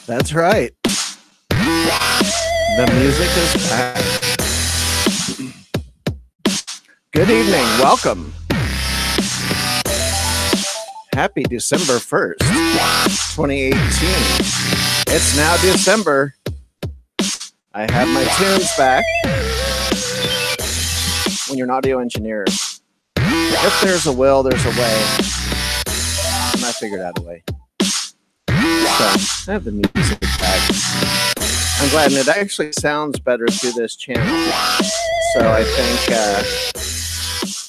That's right. The music is back. Good evening. Welcome. Happy December 1st, 2018. It's now December. I have my tunes back. When you're an audio engineer, if there's a will, there's a way. And I figured out a way. So I have the music back. I'm glad, and it actually sounds better through this channel. So I think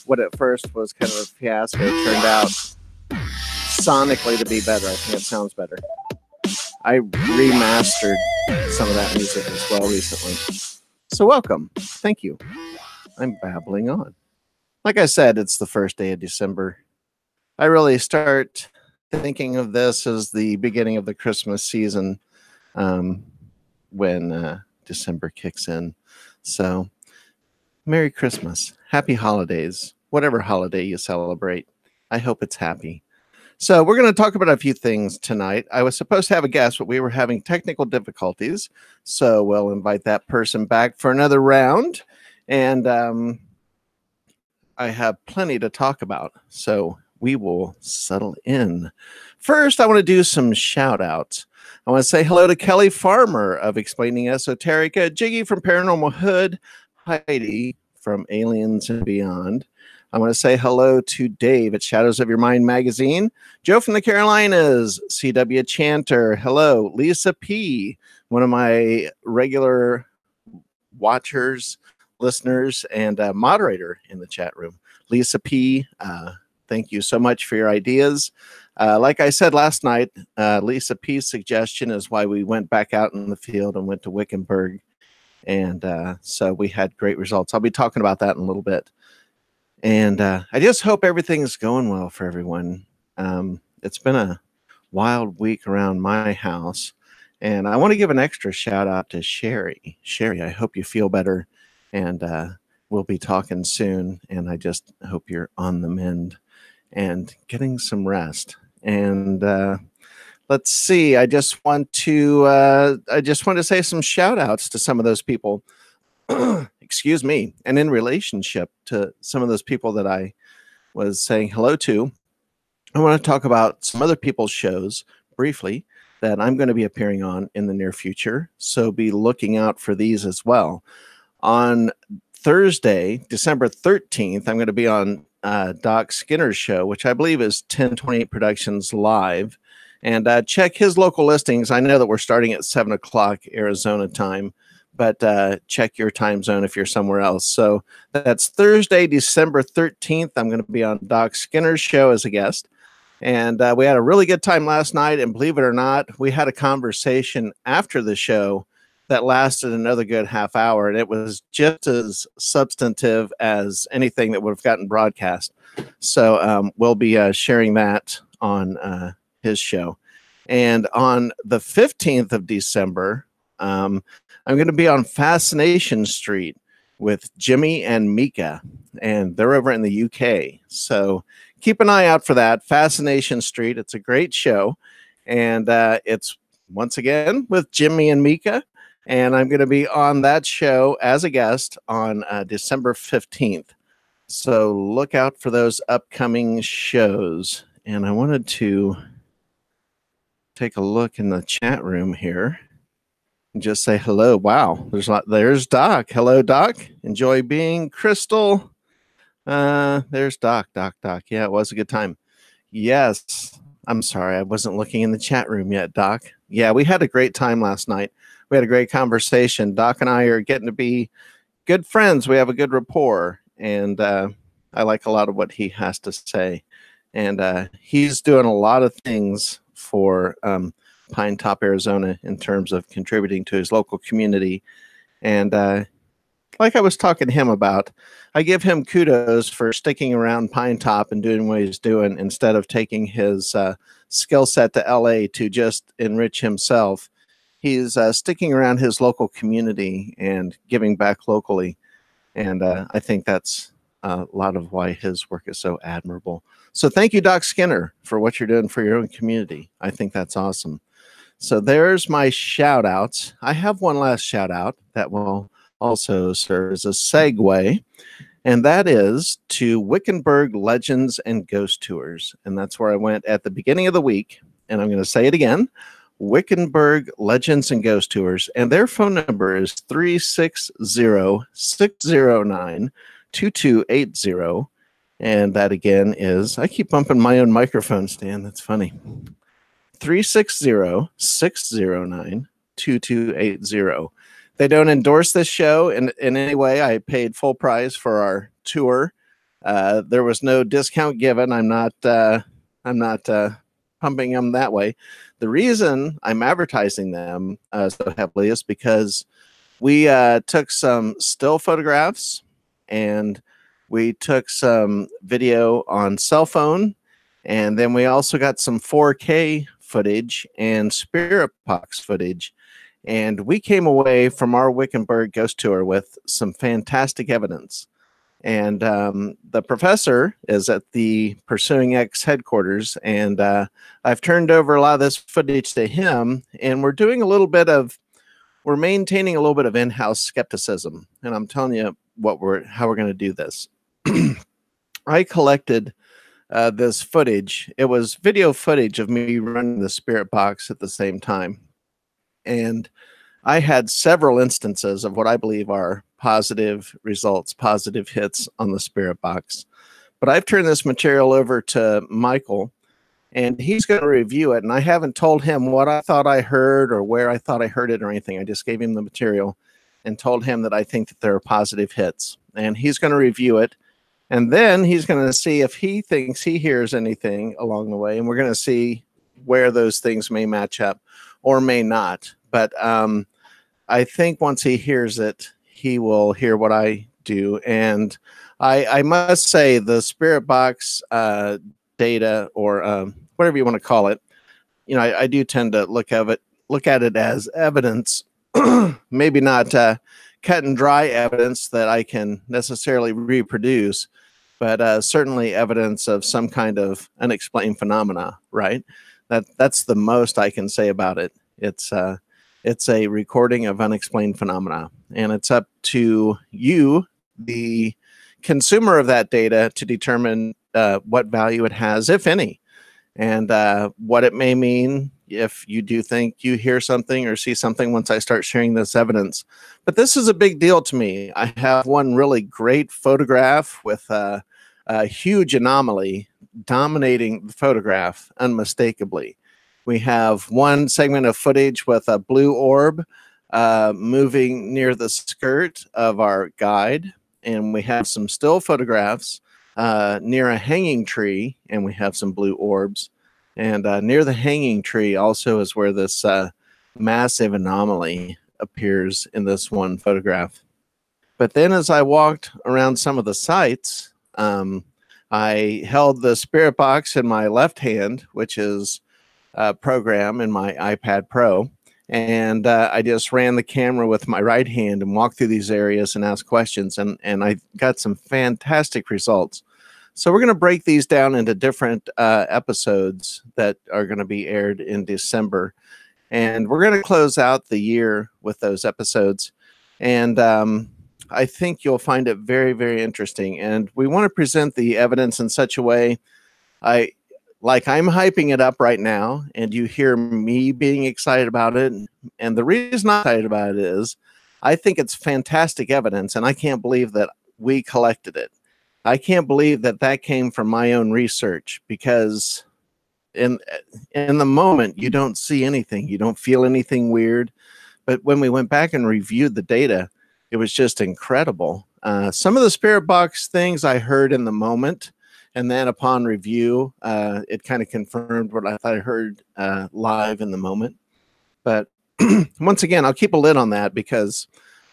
what at first was kind of a fiasco turned out sonically to be better. I think it sounds better. I remastered some of that music as well recently. So welcome. Thank you. I'm babbling on. Like I said, it's the first day of December. I really start thinking of this as the beginning of the Christmas season when December kicks in. So Merry Christmas. Happy holidays. Whatever holiday you celebrate. I hope it's happy. So we're going to talk about a few things tonight. I was supposed to have a guest, but we were having technical difficulties. So we'll invite that person back for another round. And I have plenty to talk about. So we will settle in. First, I want to do some shout outs. I want to say hello to Kelly Farmer of Explaining Esoterica, Jiggy from Paranormal Hood, Heidi from Aliens and Beyond. I want to say hello to Dave at Shadows of Your Mind magazine, Joe from the Carolinas, CW Chanter, hello, Lisa P., one of my regular watchers, listeners, and moderator in the chat room. Lisa P., thank you so much for your ideas. Like I said last night, Lisa P.'s suggestion is why we went back out in the field and went to Wickenburg. And so we had great results. I'll be talking about that in a little bit. And I just hope everything's going well for everyone. It's been a wild week around my house. And I want to give an extra shout out to Sherry. Sherry, I hope you feel better. And we'll be talking soon. And I just hope you're on the mend and getting some rest. And let's see. I just want to say some shout outs to some of those people. Excuse me. And in relationship to some of those people that I was saying hello to, I want to talk about some other people's shows briefly that I'm going to be appearing on in the near future. So be looking out for these as well. On Thursday, December 13th, I'm going to be on Doc Skinner's show, which I believe is 1028 Productions Live. And check his local listings. I know that we're starting at 7 o'clock Arizona time, but check your time zone if you're somewhere else. So that's Thursday, December 13th. I'm going to be on Doc Skinner's show as a guest. And we had a really good time last night. And believe it or not, we had a conversation after the show that lasted another good half hour. And it was just as substantive as anything that would have gotten broadcast. So we'll be sharing that on his show. And on the 15th of December, I'm going to be on Fascination Street with Jimmy and Mika, and they're over in the UK. So keep an eye out for that. Fascination Street. It's a great show. And it's once again with Jimmy and Mika. And I'm going to be on that show as a guest on December 15th. So look out for those upcoming shows. And I wanted to take a look in the chat room here and just say hello. Wow, there's Doc. Hello, Doc. Enjoy being Crystal. There's Doc. Yeah, it was a good time. Yes, I'm sorry, I wasn't looking in the chat room yet, Doc. Yeah, we had a great time last night. We had a great conversation. Doc and I are getting to be good friends. We have a good rapport, and I like a lot of what he has to say. And he's doing a lot of things for Pine Top, Arizona, in terms of contributing to his local community. And like I was talking to him about, I give him kudos for sticking around Pine Top and doing what he's doing instead of taking his skill set to LA to just enrich himself. He's sticking around his local community and giving back locally. And I think that's a lot of why his work is so admirable. So thank you, Doc Skinner, for what you're doing for your own community. I think that's awesome. So there's my shout outs. I have one last shout out that will also serve as a segue, and that is to Wickenburg Legends and Ghost Tours. And that's where I went at the beginning of the week. And I'm going to say it again, Wickenburg Legends and Ghost Tours. And their phone number is 360-609-2280. And that again is, I keep bumping my own microphone stand. That's funny. 360-609-2280. They don't endorse this show in any way. I paid full price for our tour. There was no discount given. I'm not pumping them that way. The reason I'm advertising them so heavily is because we took some still photographs and we took some video on cell phone, and then we also got some 4K footage and spirit box footage. And we came away from our Wickenburg ghost tour with some fantastic evidence. And the professor is at the Pursuing X headquarters, and I've turned over a lot of this footage to him, and we're maintaining a little bit of in-house skepticism. And I'm telling you how we're going to do this. I collected this footage. It was video footage of me running the spirit box at the same time. And I had several instances of what I believe are positive results, positive hits on the spirit box. But I've turned this material over to Michael, and he's going to review it. And I haven't told him what I thought I heard or where I thought I heard it or anything. I just gave him the material and told him that I think that there are positive hits. And he's going to review it. And then he's going to see if he thinks he hears anything along the way. And we're going to see where those things may match up or may not. But I think once he hears it, he will hear what I do. And I must say the spirit box data, or whatever you want to call it, I do tend to look at it as evidence, maybe not cut and dry evidence that I can necessarily reproduce, but certainly evidence of some kind of unexplained phenomena, right? That's the most I can say about it. It's a recording of unexplained phenomena, and it's up to you, the consumer of that data, to determine what value it has, if any, and what it may mean if you do think you hear something or see something once I start sharing this evidence. But this is a big deal to me. I have one really great photograph with a huge anomaly dominating the photograph unmistakably. We have one segment of footage with a blue orb moving near the skirt of our guide. And we have some still photographs near a hanging tree, and we have some blue orbs. And near the hanging tree also is where this massive anomaly appears in this one photograph. But then as I walked around some of the sites, I held the spirit box in my left hand, which is program in my iPad Pro, and I just ran the camera with my right hand and walked through these areas and asked questions, and I got some fantastic results. So we're going to break these down into different episodes that are going to be aired in December, and we're going to close out the year with those episodes, and I think you'll find it very, very interesting. And we want to present the evidence in such a way, I'm hyping it up right now, and you hear me being excited about it. And the reason I'm excited about it is I think it's fantastic evidence, and I can't believe that we collected it. I can't believe that that came from my own research, because in the moment, you don't see anything. You don't feel anything weird. But when we went back and reviewed the data, it was just incredible. Some of the spirit box things I heard in the moment, and then upon review, it kind of confirmed what I thought I heard live in the moment. But once again, I'll keep a lid on that, because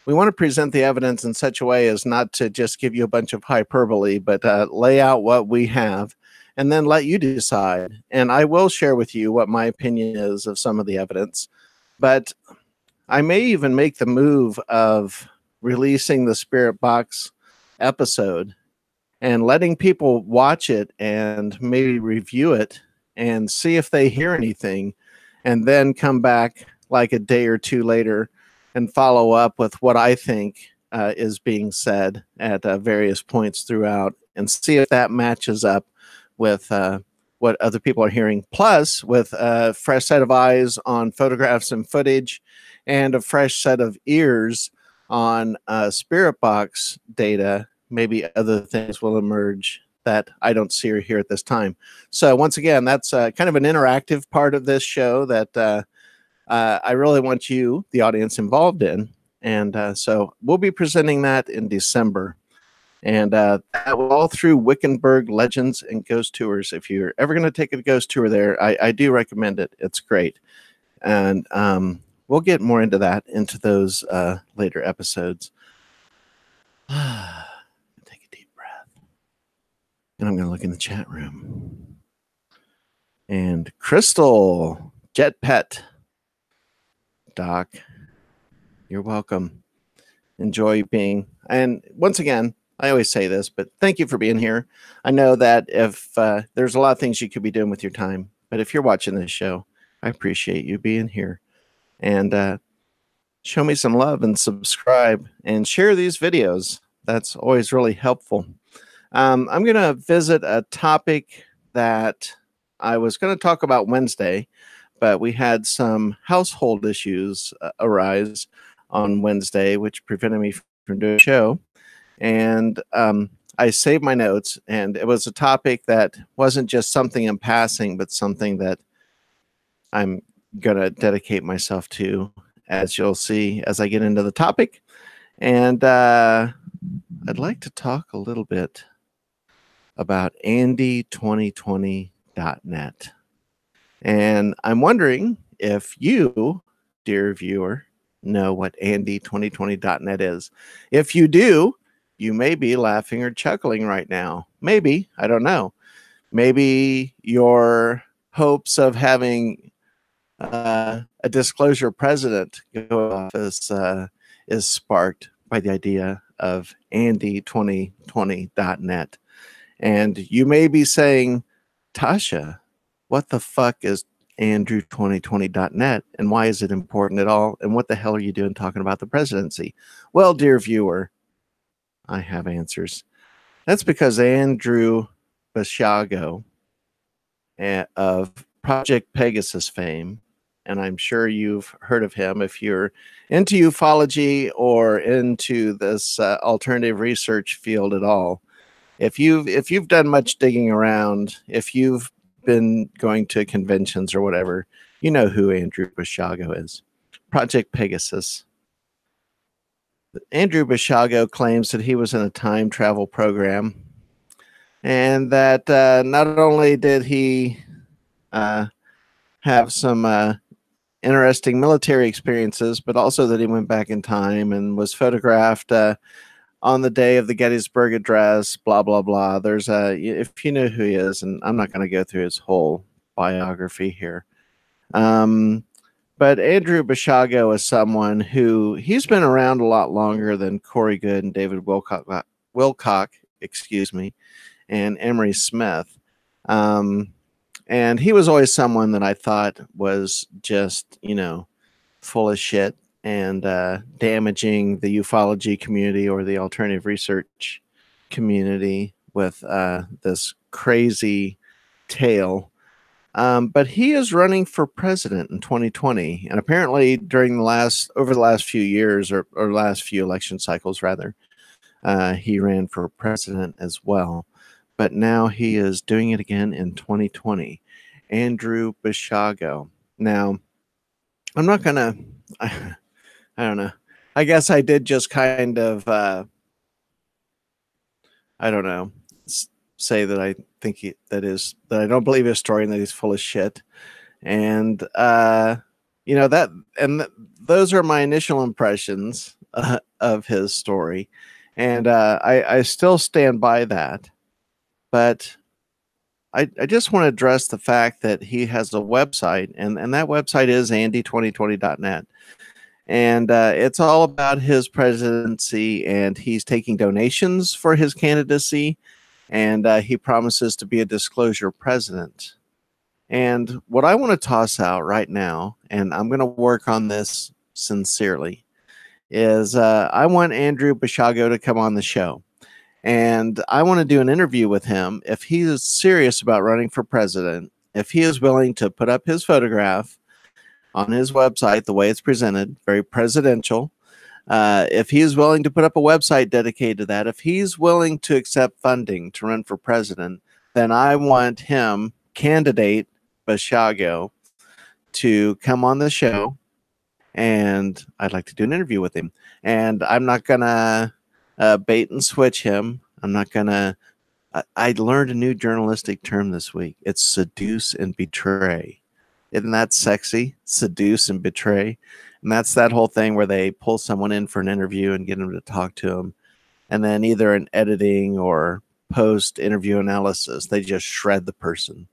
we want to present the evidence in such a way as not to just give you a bunch of hyperbole, but lay out what we have and then let you decide. And I will share with you what my opinion is of some of the evidence. But I may even make the move of releasing the Spirit Box episode and letting people watch it and maybe review it and see if they hear anything, and then come back like a day or two later and follow up with what I think is being said at various points throughout, and see if that matches up with what other people are hearing, plus with a fresh set of eyes on photographs and footage, and a fresh set of ears on spirit box data. Maybe other things will emerge that I don't see or hear at this time. So once again, that's kind of an interactive part of this show that I really want you, the audience, involved in. And so we'll be presenting that in December. And that was all through Wickenburg Legends and Ghost Tours. If you're ever going to take a ghost tour there, I do recommend it. It's great. And we'll get more into that, into those later episodes. Take a deep breath. And I'm going to look in the chat room. And Crystal, Jet Pet, Doc, you're welcome. Enjoy being. And once again, I always say this, but thank you for being here. I know that if there's a lot of things you could be doing with your time, but if you're watching this show, I appreciate you being here. And show me some love and subscribe and share these videos. That's always really helpful. I'm going to visit a topic that I was going to talk about Wednesday, but we had some household issues arise on Wednesday, which prevented me from doing a show. And I saved my notes, and it was a topic that wasn't just something in passing, but something that I'm going to dedicate myself to, as you'll see as I get into the topic. And I'd like to talk a little bit about Andy2020.net. And I'm wondering if you, dear viewer, know what Andy2020.net is. If you do, you may be laughing or chuckling right now. Maybe, I don't know. Maybe your hopes of having a disclosure president go office is sparked by the idea of Andy2020.net. And you may be saying, Tasha, what the fuck is Andrew2020.net, and why is it important at all? And what the hell are you doing talking about the presidency? Well, dear viewer, I have answers. That's because Andrew Basiago of Project Pegasus fame, and I'm sure you've heard of him if you're into ufology or into this alternative research field at all. If you've done much digging around, if you've been going to conventions or whatever, you know who Andrew Basiago is. Project Pegasus. Andrew Basiago claims that he was in a time travel program, and that not only did he have some interesting military experiences, but also that he went back in time and was photographed on the day of the Gettysburg Address, blah, blah, blah. There's if you know who he is, and I'm not going to go through his whole biography here. But Andrew Basiago is someone who, he's been around a lot longer than Corey Good and David Wilcock, excuse me, and Emery Smith. And he was always someone that I thought was just, you know, full of shit and damaging the ufology community or the alternative research community with this crazy tale. But he is running for president in 2020, and apparently during over the last few years, or last few election cycles rather, he ran for president as well. But now he is doing it again in 2020. Andrew Basiago. Now, I'm not gonna. I don't know. I guess I did just kind of. I don't know. Say that I think that I don't believe his story and that he's full of shit, and you know that, and those are my initial impressions of his story, and I still stand by that, but I just want to address the fact that he has a website, and that website is Andy2020.net, and it's all about his presidency, and he's taking donations for his candidacy. and he promises to be a disclosure president. And what I want to toss out right now, and I'm going to work on this sincerely, is I want Andrew Basiago to come on the show. And I want to do an interview with him if he is serious about running for president, if he is willing to put up his photograph on his website the way it's presented, very presidential. If he is willing to put up a website dedicated to that, if he's willing to accept funding to run for president, then I want him, candidate Basiago, to come on the show, and I'd like to do an interview with him. And I'm not going to bait and switch him. I'm not going to. I learned a new journalistic term this week. It's seduce and betray. Isn't that sexy? Seduce and betray. And that's that whole thing where they pull someone in for an interview and get them to talk to them. And then either in editing or post-interview analysis, they just shred the person.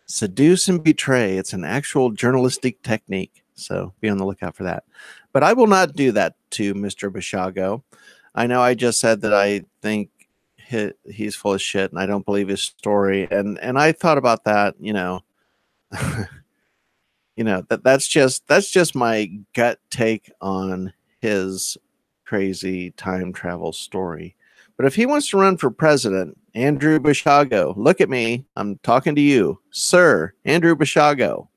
Seduce and betray. It's an actual journalistic technique. So be on the lookout for that. But I will not do that to Mr. Basiago. I know I just said that I think he's full of shit and I don't believe his story. And I thought about that, you know, that's just my gut take on his crazy time travel story. But if he wants to run for president, Andrew Basiago, look at me. I'm talking to you, sir, Andrew Basiago.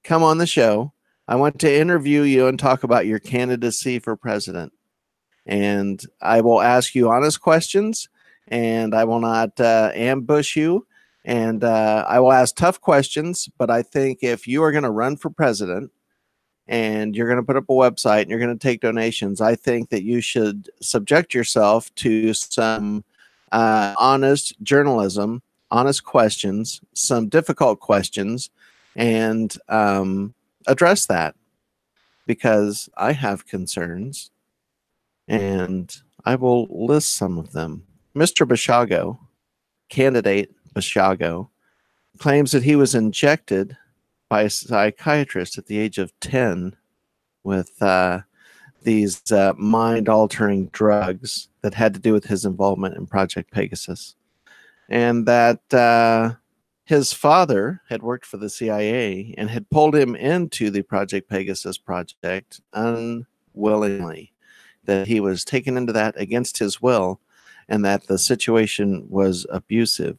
Come on the show. I want to interview you and talk about your candidacy for president. And I will ask you honest questions, and I will not ambush you. And I will ask tough questions, but I think if you are going to run for president and you're going to put up a website and you're going to take donations, I think that you should subject yourself to some honest journalism, honest questions, some difficult questions, and address that, because I have concerns, and I will list some of them. Mr. Basiago, candidate Basiago, claims that he was injected by a psychiatrist at the age of 10 with these mind-altering drugs that had to do with his involvement in Project Pegasus. And that his father had worked for the CIA and had pulled him into the Project Pegasus project unwillingly, that he was taken into that against his will, and that the situation was abusive.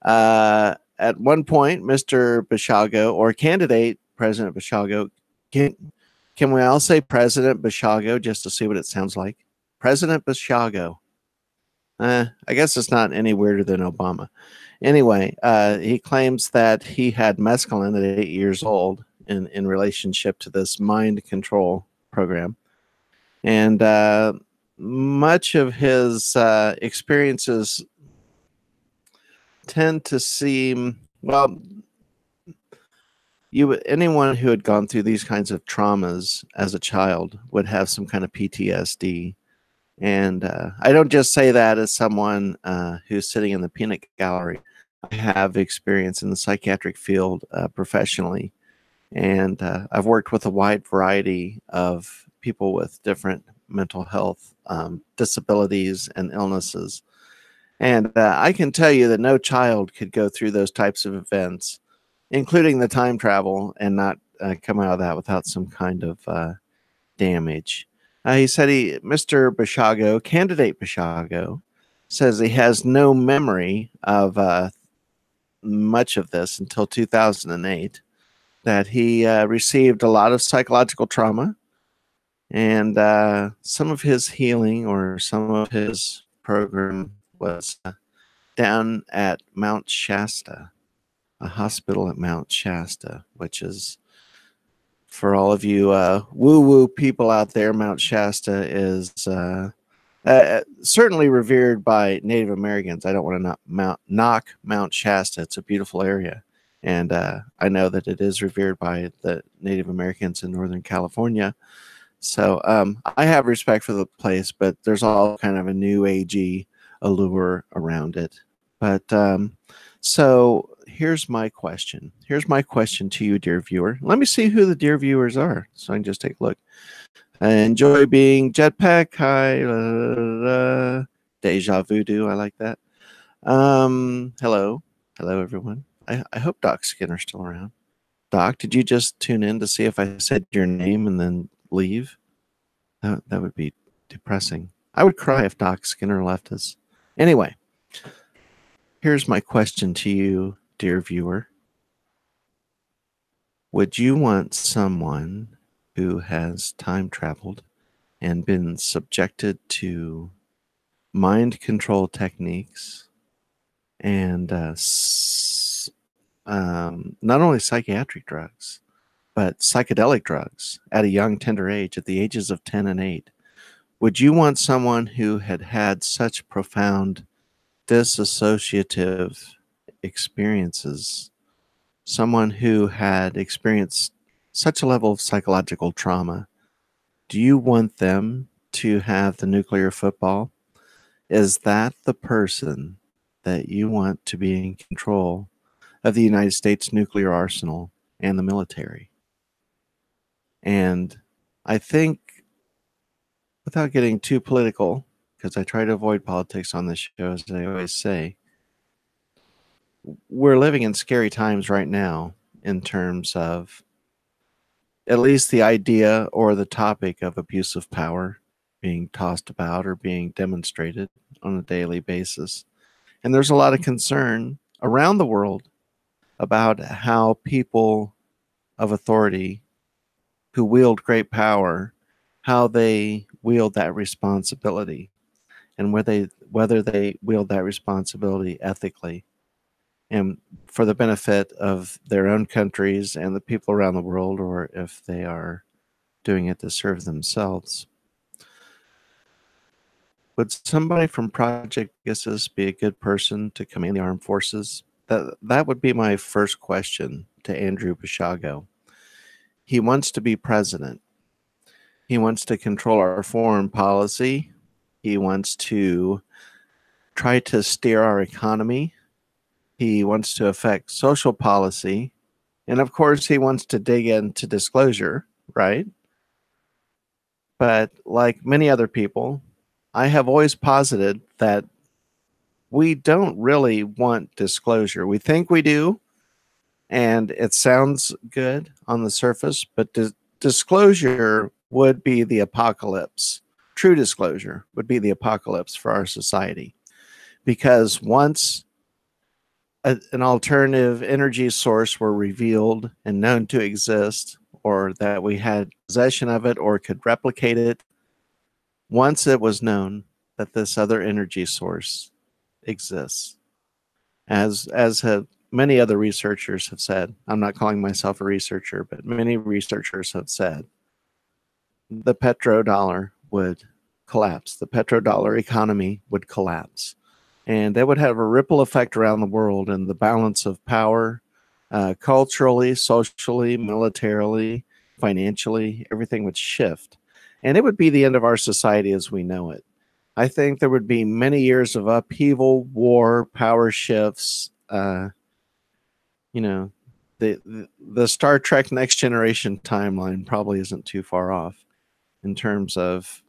At one point, Mr. Basiago, or candidate President Basiago, can we all say President Basiago just to see what it sounds like? President Basiago. I guess it's not any weirder than Obama. Anyway, he claims that he had mescaline at 8 years old in relationship to this mind control program. And much of his experiences tend to seem, well, anyone who had gone through these kinds of traumas as a child would have some kind of PTSD. And I don't just say that as someone who's sitting in the peanut gallery. I have experience in the psychiatric field professionally, and I've worked with a wide variety of people with different mental health disabilities and illnesses. And I can tell you that no child could go through those types of events, including the time travel, and not come out of that without some kind of damage. He said Mr. Basiago, candidate Basiago, says he has no memory of much of this until 2008, that he received a lot of psychological trauma, and some of his healing or some of his program was down at Mount Shasta, a hospital at Mount Shasta, which is, for all of you woo-woo people out there, Mount Shasta is certainly revered by Native Americans. I don't want to knock Mount Shasta. It's a beautiful area. And I know that it is revered by the Native Americans in Northern California. So I have respect for the place, but there's all kind of a new agey allure around it. But so here's my question. Here's my question to you, dear viewer. Let me see who the dear viewers are, so I can just take a look. I enjoy being Jetpack. Hi, Deja Voodoo. I like that. Hello. Hello, everyone. I hope Doc Skinner's still around. Doc, did you just tune in to see if I said your name and then leave? That would be depressing. I would cry if Doc Skinner left us. Anyway, here's my question to you, dear viewer. Would you want someone who has time traveled and been subjected to mind control techniques and not only psychiatric drugs, but psychedelic drugs at a young, tender age, at the ages of 10 and 8? Would you want someone who had had such profound disassociative experiences, someone who had experienced such a level of psychological trauma? Do you want them to have the nuclear football? Is that the person that you want to be in control of the United States nuclear arsenal and the military? And I think, without getting too political, because I try to avoid politics on this show, as I always say, we're living in scary times right now in terms of at least the idea or the topic of abuse of power being tossed about or being demonstrated on a daily basis. And there's a lot of concern around the world about how people of authority who wield great power, how they wield that responsibility, and whether they wield that responsibility ethically and for the benefit of their own countries and the people around the world, or if they are doing it to serve themselves. Would somebody from Project Pegasus be a good person to command the armed forces? That would be my first question to Andrew Basiago. He wants to be president. He wants to control our foreign policy. He wants to try to steer our economy. He wants to affect social policy. And of course, he wants to dig into disclosure, right? But like many other people, I have always posited that we don't really want disclosure. We think we do, and it sounds good on the surface, but disclosure would be the apocalypse. True disclosure would be the apocalypse for our society. Because once an alternative energy source were revealed and known to exist, or that we had possession of it or could replicate it, once it was known that this other energy source exists, as have many other researchers have said, I'm not calling myself a researcher, but many researchers have said, the petrodollar would collapse. The petrodollar economy would collapse. And that would have a ripple effect around the world, and the balance of power, culturally, socially, militarily, financially, everything would shift. And it would be the end of our society as we know it. I think there would be many years of upheaval, war, power shifts. The Star Trek Next Generation timeline probably isn't too far off in terms of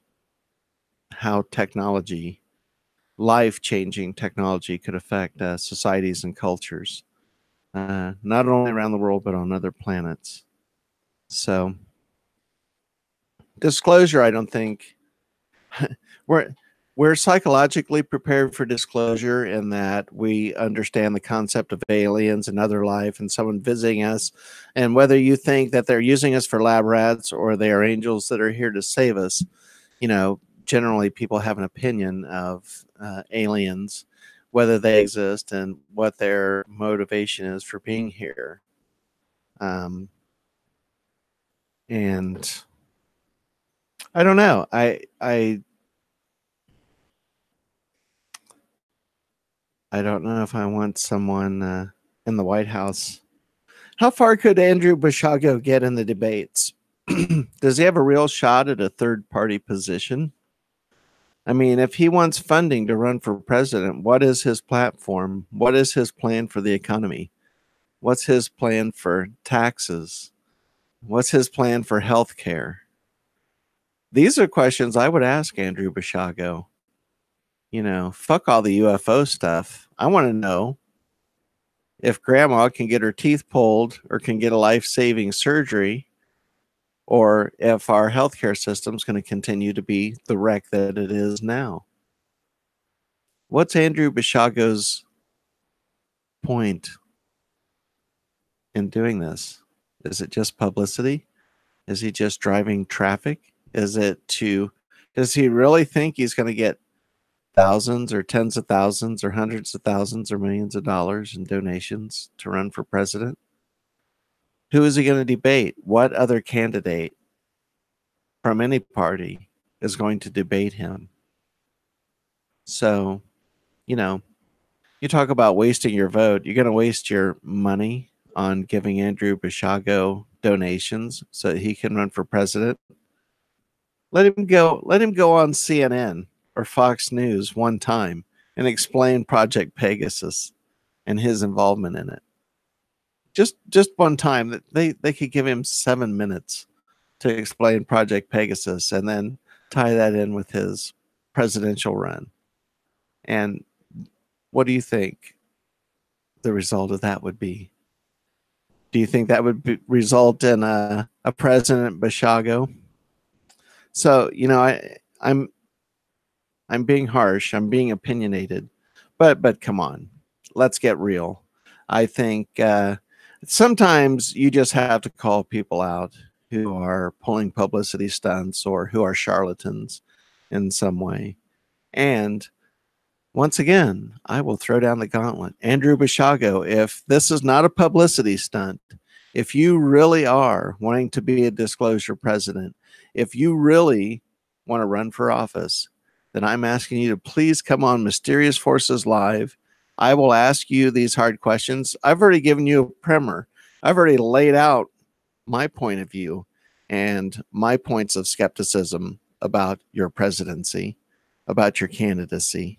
how technology, life-changing technology, could affect societies and cultures, not only around the world but on other planets. So, disclosure, I don't think we're psychologically prepared for disclosure in that we understand the concept of aliens and other life and someone visiting us. And whether you think that they're using us for lab rats or they are angels that are here to save us, generally people have an opinion of aliens, whether they exist and what their motivation is for being here. And I don't know. I don't know if I want someone in the White House. How far could Andrew Basiago get in the debates? Does he have a real shot at a third-party position? I mean, if he wants funding to run for president, what is his platform? What is his plan for the economy? What's his plan for taxes? What's his plan for health care? These are questions I would ask Andrew Basiago. fuck all the UFO stuff. I want to know if grandma can get her teeth pulled or can get a life-saving surgery, or if our healthcare system is going to continue to be the wreck that it is now. What's Andrew Basiago's point in doing this? Is it just publicity? Is he just driving traffic? Does he really think he's going to get thousands or tens of thousands or hundreds of thousands or millions of dollars in donations to run for president? Who is he going to debate? What other candidate from any party is going to debate him? So, you talk about wasting your vote. You're going to waste your money on giving Andrew Basiago donations so that he can run for president. Let him go on CNN or Fox News one time and explain Project Pegasus and his involvement in it. Just one time. That they could give him 7 minutes to explain Project Pegasus and then tie that in with his presidential run. And what do you think the result of that would be? Do you think that would result in a President Basiago? So, I'm being harsh. I'm being opinionated, but come on, let's get real. I think sometimes you just have to call people out who are pulling publicity stunts or who are charlatans in some way. And once again, I will throw down the gauntlet. Andrew Basiago, if this is not a publicity stunt, if you really are wanting to be a disclosure president, if you really want to run for office, then I'm asking you to please come on Mysterious Forces Live. I will ask you these hard questions. I've already given you a primer. I've already laid out my point of view and my points of skepticism about your presidency, about your candidacy.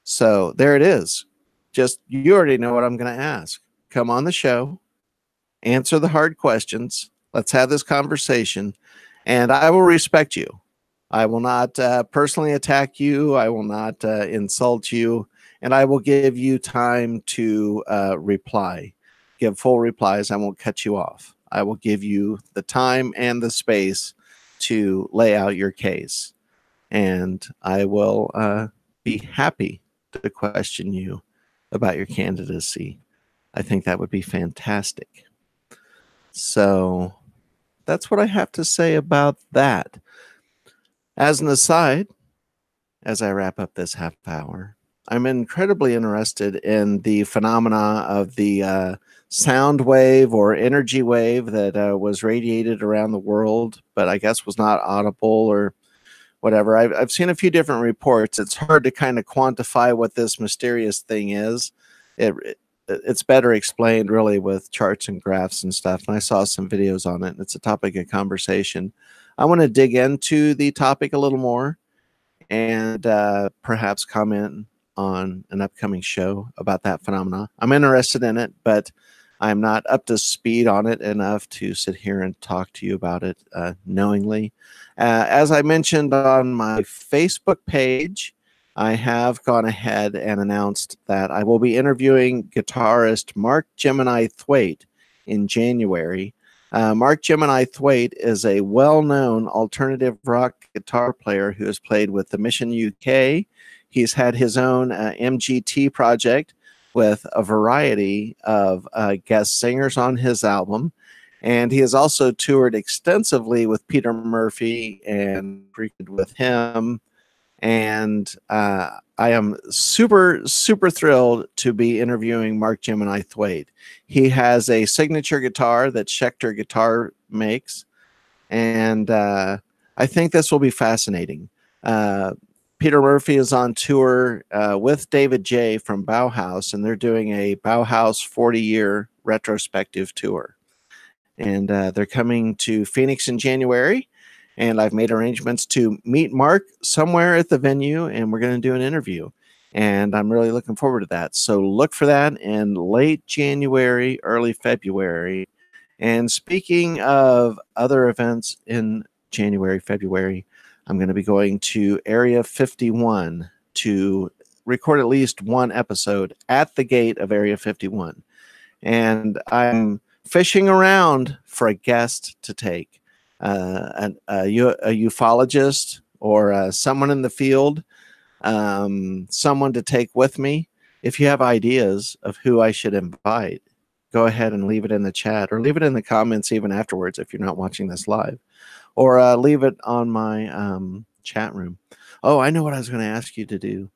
So there it is. Just, you already know what I'm going to ask. Come on the show, answer the hard questions. Let's have this conversation, and I will respect you. I will not personally attack you. I will not insult you, and I will give you time to reply. Give full replies. I won't cut you off. I will give you the time and the space to lay out your case, and I will be happy to question you about your candidacy. I think that would be fantastic. So that's what I have to say about that. As an aside, as I wrap up this half hour, I'm incredibly interested in the phenomena of the sound wave or energy wave that was radiated around the world, but I guess was not audible or whatever. I've seen a few different reports. It's hard to kind of quantify what this mysterious thing is. It's better explained really with charts and graphs and stuff. And I saw some videos on it, and it's a topic of conversation. I want to dig into the topic a little more and perhaps comment on an upcoming show about that phenomena. I'm interested in it, but I'm not up to speed on it enough to sit here and talk to you about it knowingly. As I mentioned on my Facebook page, I have gone ahead and announced that I will be interviewing guitarist Mark Gemini Thwaite in January. Mark Gemini Thwaite is a well-known alternative rock guitar player who has played with the Mission UK. He's had his own MGT project with a variety of guest singers on his album. And he has also toured extensively with Peter Murphy and frequented with him. And I am super, super thrilled to be interviewing Mark Gemini Thwaite. He has a signature guitar that Schecter Guitar makes. And I think this will be fascinating. Peter Murphy is on tour with David J. from Bauhaus, and they're doing a Bauhaus 40-year retrospective tour. And they're coming to Phoenix in January, and I've made arrangements to meet Mark somewhere at the venue, and we're going to do an interview. And I'm really looking forward to that. So look for that in late January, early February. And speaking of other events in January, February, I'm going to be going to Area 51 to record at least one episode at the gate of Area 51. And I'm fishing around for a guest to take, a ufologist or someone in the field, someone to take with me. If you have ideas of who I should invite, go ahead and leave it in the chat or leave it in the comments even afterwards if you're not watching this live, or leave it on my chat room. Oh, I know what I was going to ask you to do.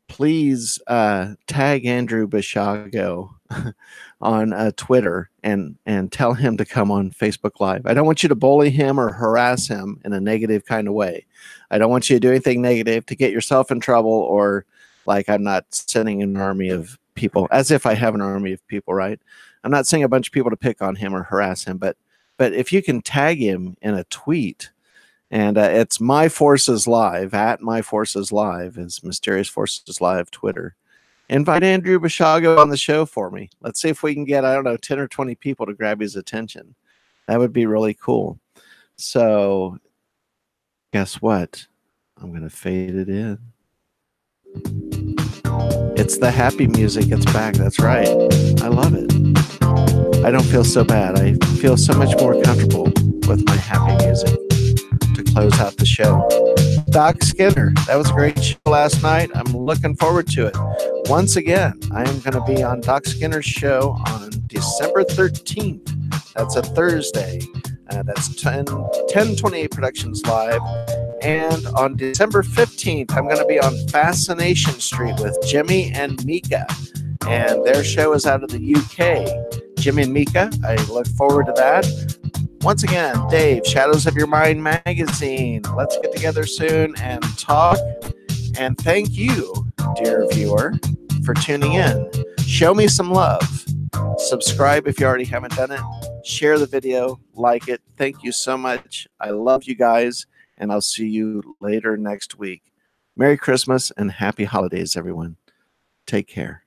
Please tag Andrew Basiago on Twitter and tell him to come on Facebook Live. I don't want you to bully him or harass him in a negative kind of way. I don't want you to do anything negative to get yourself in trouble, or like I'm not sending an army of people, as if I have an army of people, right? I'm not sending a bunch of people to pick on him or harass him, but if you can tag him in a tweet, and it's My Forces Live, at My Forces Live is Mysterious Forces Live Twitter. Invite Andrew Basiago on the show for me. Let's see if we can get, I don't know, 10 or 20 people to grab his attention. That would be really cool. So guess what? I'm going to fade it in. It's the happy music. It's back. That's right. I love it. I don't feel so bad. I feel so much more comfortable with my happy music to close out the show. Doc Skinner, that was a great show last night. I'm looking forward to it. Once again, I am going to be on Doc Skinner's show on December 13th. That's a Thursday. That's 1028 Productions Live. And on December 15th, I'm going to be on Fascination Street with Jimmy and Mika. And their show is out of the UK. Jimmy and Mika, I look forward to that. Once again, Dave, Shadows of Your Mind magazine. Let's get together soon and talk. And thank you, dear viewer, for tuning in. Show me some love. Subscribe if you already haven't done it. Share the video, like it. Thank you so much. I love you guys, and I'll see you later next week. Merry Christmas and happy holidays, everyone. Take care.